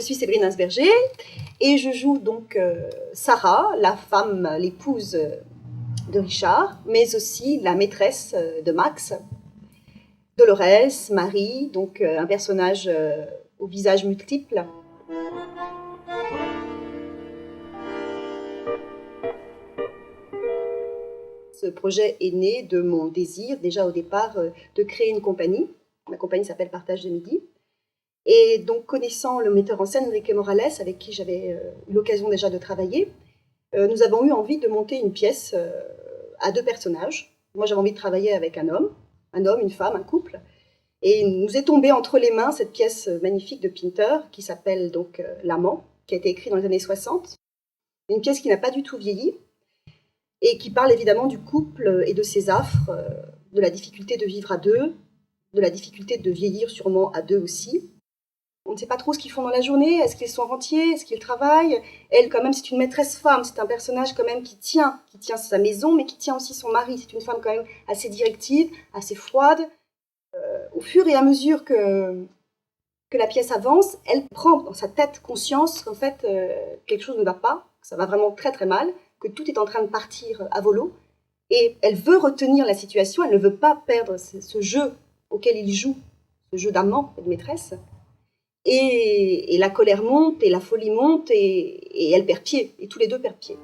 suis Séverine Asberger et je joue donc Sarah, la femme, l'épouse de Richard, mais aussi la maîtresse de Max, Dolores, Marie, donc un personnage au visage multiple. Ce projet est né de mon désir, déjà au départ, de créer une compagnie. Ma compagnie s'appelle Partage de Midi. Et donc, connaissant le metteur en scène Enrique Morales, avec qui j'avais eu l'occasion déjà de travailler, nous avons eu envie de monter une pièce à 2 personnages. Moi, j'avais envie de travailler avec un homme, une femme, un couple. Et nous est tombée entre les mains cette pièce magnifique de Pinter, qui s'appelle donc L'Amant, qui a été écrite dans les années 60. Une pièce qui n'a pas du tout vieilli, et qui parle évidemment du couple et de ses affres, de la difficulté de vivre à 2, de la difficulté de vieillir sûrement à 2 aussi. On ne sait pas trop ce qu'ils font dans la journée, est-ce qu'ils sont rentiers, est-ce qu'ils travaillent. Elle, quand même, c'est une maîtresse femme, c'est un personnage quand même qui tient sa maison, mais qui tient aussi son mari. C'est une femme quand même assez directive, assez froide. Au fur et à mesure que la pièce avance, elle prend dans sa tête conscience qu'en fait, quelque chose ne va pas, que ça va vraiment très très mal, que tout est en train de partir à volo, et elle veut retenir la situation, elle ne veut pas perdre ce jeu auquel il joue, ce jeu d'amant et de maîtresse, et la colère monte, et la folie monte, et elle perd pied, et tous les deux perdent pied.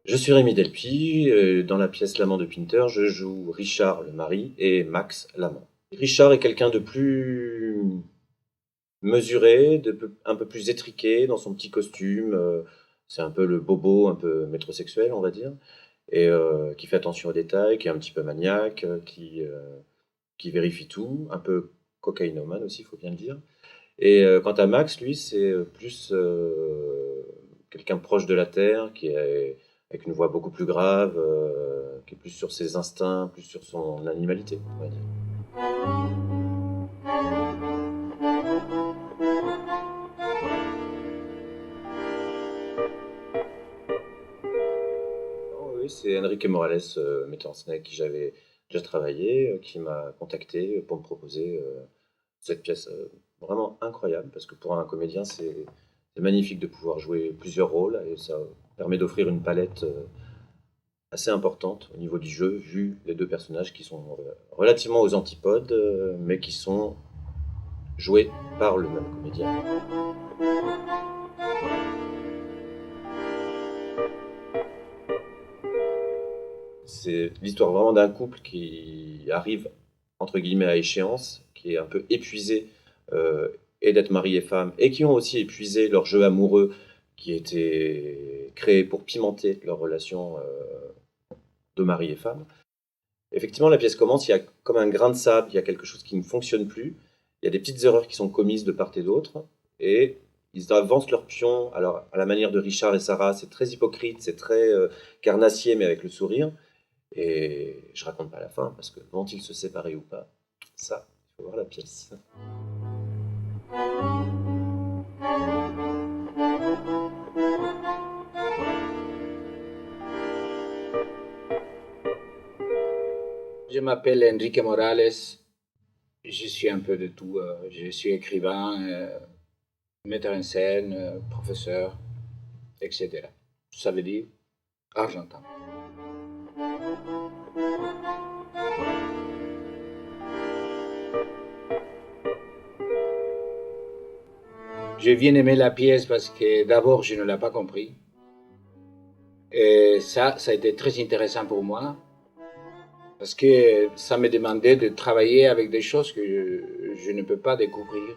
Je suis Rémi Delpy, dans la pièce L'Amant de Pinter, je joue Richard le mari et Max l'amant. Richard est quelqu'un de plus mesuré, un peu plus étriqué dans son petit costume, c'est un peu le bobo, un peu métrosexuel on va dire, et qui fait attention aux détails, qui est un petit peu maniaque, qui vérifie tout, un peu cocaïnomane aussi, il faut bien le dire. Et quant à Max, lui, c'est plus quelqu'un proche de la terre, qui est avec une voix beaucoup plus grave, qui est plus sur ses instincts, plus sur son animalité, on va dire. Oh, oui, c'est Enrique Morales, metteur en scène avec qui j'avais déjà travaillé, qui m'a contacté pour me proposer cette pièce vraiment incroyable, parce que pour un comédien, c'est magnifique de pouvoir jouer plusieurs rôles, et ça permet d'offrir une palette assez importante au niveau du jeu, vu les 2 personnages qui sont relativement aux antipodes, mais qui sont joués par le même comédien. C'est l'histoire vraiment d'un couple qui arrive, entre guillemets, à échéance, qui est un peu épuisé, et d'être mari et femme, et qui ont aussi épuisé leur jeu amoureux, qui était créé pour pimenter leur relation de mari et femme. Effectivement, la pièce commence, il y a comme un grain de sable, il y a quelque chose qui ne fonctionne plus, il y a des petites erreurs qui sont commises de part et d'autre, et ils avancent leur pion, alors à la manière de Richard et Sarah, c'est très hypocrite, c'est très carnassier, mais avec le sourire, et je raconte pas la fin, parce que vont-ils se séparer ou pas? Ça, il faut voir la pièce. Je m'appelle Enrique Morales, je suis un peu de tout. Je suis écrivain, metteur en scène, professeur, etc. Ça veut dire argentin. J'ai bien aimé la pièce parce que d'abord je ne l'ai pas compris. Et ça a été très intéressant pour moi. Parce que ça me demandait de travailler avec des choses que je ne peux pas découvrir.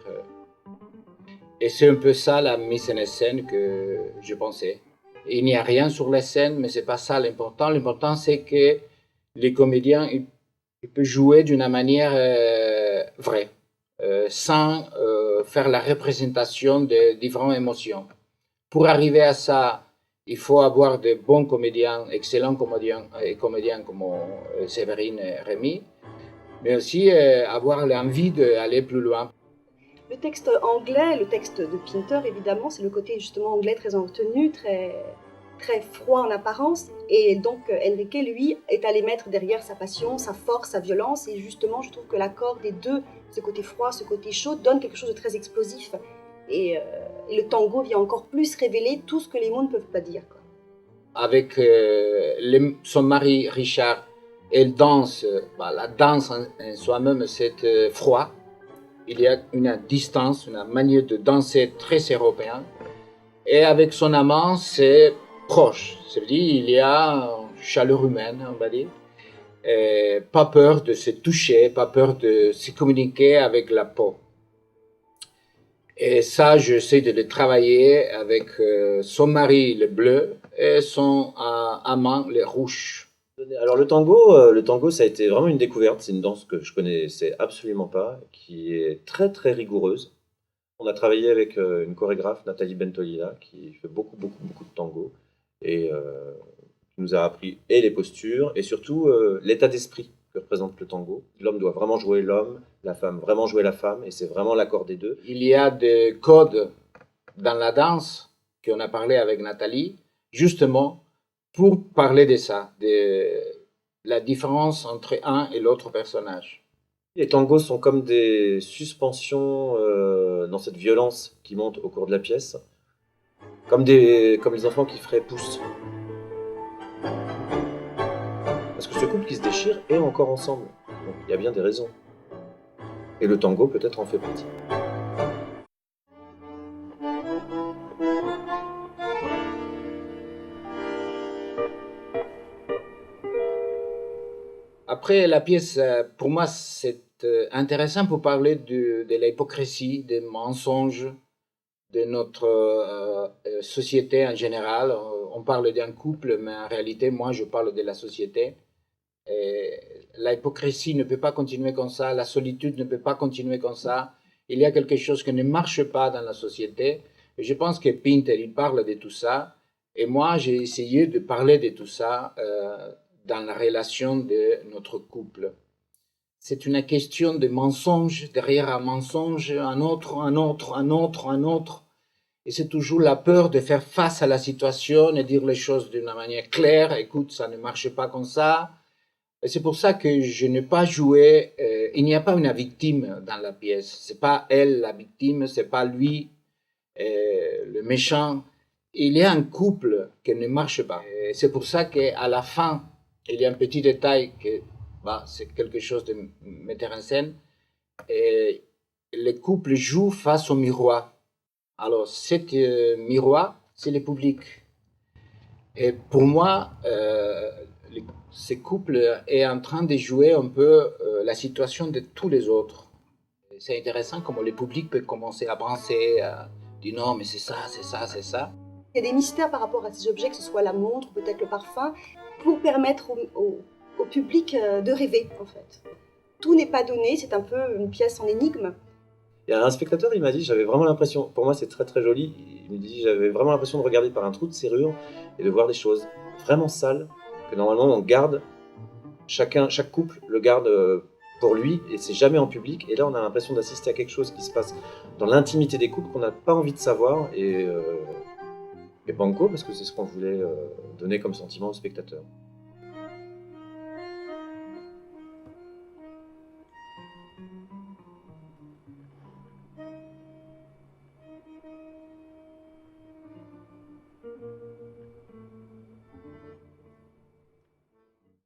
Et c'est un peu ça la mise en scène que je pensais. Il n'y a rien sur la scène, mais c'est pas ça l'important. L'important, c'est que les comédiens ils peuvent jouer d'une manière vraie, sans faire la représentation de différentes émotions. Pour arriver à ça, il faut avoir de bons comédiens, excellents comédiens comme Séverine et Rémi, mais aussi avoir l'envie d'aller plus loin. Le texte anglais, le texte de Pinter, évidemment, c'est le côté justement anglais très en retenue, très très froid en apparence. Et donc Enrique, lui, est allé mettre derrière sa passion, sa force, sa violence. Et justement, je trouve que l'accord des deux, ce côté froid, ce côté chaud, donne quelque chose de très explosif. Et le tango vient encore plus révéler tout ce que les mots ne peuvent pas dire, quoi. Avec son mari Richard, elle danse, la danse en soi-même c'est froid. Il y a une distance, une manière de danser très européenne. Et avec son amant, c'est proche. C'est-à-dire il y a une chaleur humaine, on va dire. Et pas peur de se toucher, pas peur de se communiquer avec la peau. Et ça, j'essaie de le travailler avec son mari, le bleu, et son amant, le rouge. Alors le tango, ça a été vraiment une découverte. C'est une danse que je connaissais absolument pas, qui est très très rigoureuse. On a travaillé avec une chorégraphe, Nathalie Bentolila, qui fait beaucoup de tango et qui nous a appris et les postures et surtout l'état d'esprit que représente le tango. L'homme doit vraiment jouer l'homme, la femme vraiment jouer la femme, et c'est vraiment l'accord des deux. Il y a des codes dans la danse qu'on a parlé avec Nathalie, justement pour parler de ça, de la différence entre un et l'autre personnage. Les tangos sont comme des suspensions dans cette violence qui monte au cours de la pièce, comme les enfants qui feraient pouce. Parce que ce couple qui se déchire est encore ensemble. Donc il y a bien des raisons. Et le tango peut-être en fait partie. Après, la pièce, pour moi, c'est intéressant pour parler de l'hypocrisie, des mensonges de notre société en général. On parle d'un couple, mais en réalité, moi, je parle de la société. L'hypocrisie ne peut pas continuer comme ça, la solitude ne peut pas continuer comme ça. Il y a quelque chose qui ne marche pas dans la société. Et je pense que Pinter, il parle de tout ça. Et moi, j'ai essayé de parler de tout ça dans la relation de notre couple. C'est une question de mensonge, derrière un mensonge, un autre, un autre, un autre, un autre. Et c'est toujours la peur de faire face à la situation et dire les choses d'une manière claire. Écoute, ça ne marche pas comme ça. Et c'est pour ça que je n'ai pas joué. Il n'y a pas une victime dans la pièce. C'est pas elle la victime, c'est pas lui le méchant. Il y a un couple qui ne marche pas. Et c'est pour ça qu'à la fin, il y a un petit détail que c'est quelque chose de metteur en scène. Et le couple joue face au miroir. Alors, cet miroir, c'est le public. Et pour moi, ce couple est en train de jouer un peu la situation de tous les autres. C'est intéressant comment le public peut commencer à penser, à dire non, mais c'est ça, c'est ça, c'est ça. Il y a des mystères par rapport à ces objets, que ce soit la montre, peut-être le parfum, pour permettre au public de rêver, en fait. Tout n'est pas donné, c'est un peu une pièce en énigme. Il y a un spectateur, il m'a dit, j'avais vraiment l'impression, pour moi c'est très très joli, il me dit, j'avais vraiment l'impression de regarder par un trou de serrure et de voir des choses vraiment sales, que normalement on garde, chaque couple le garde pour lui, et c'est jamais en public, et là on a l'impression d'assister à quelque chose qui se passe dans l'intimité des couples qu'on n'a pas envie de savoir, et banco, parce que c'est ce qu'on voulait donner comme sentiment au spectateur.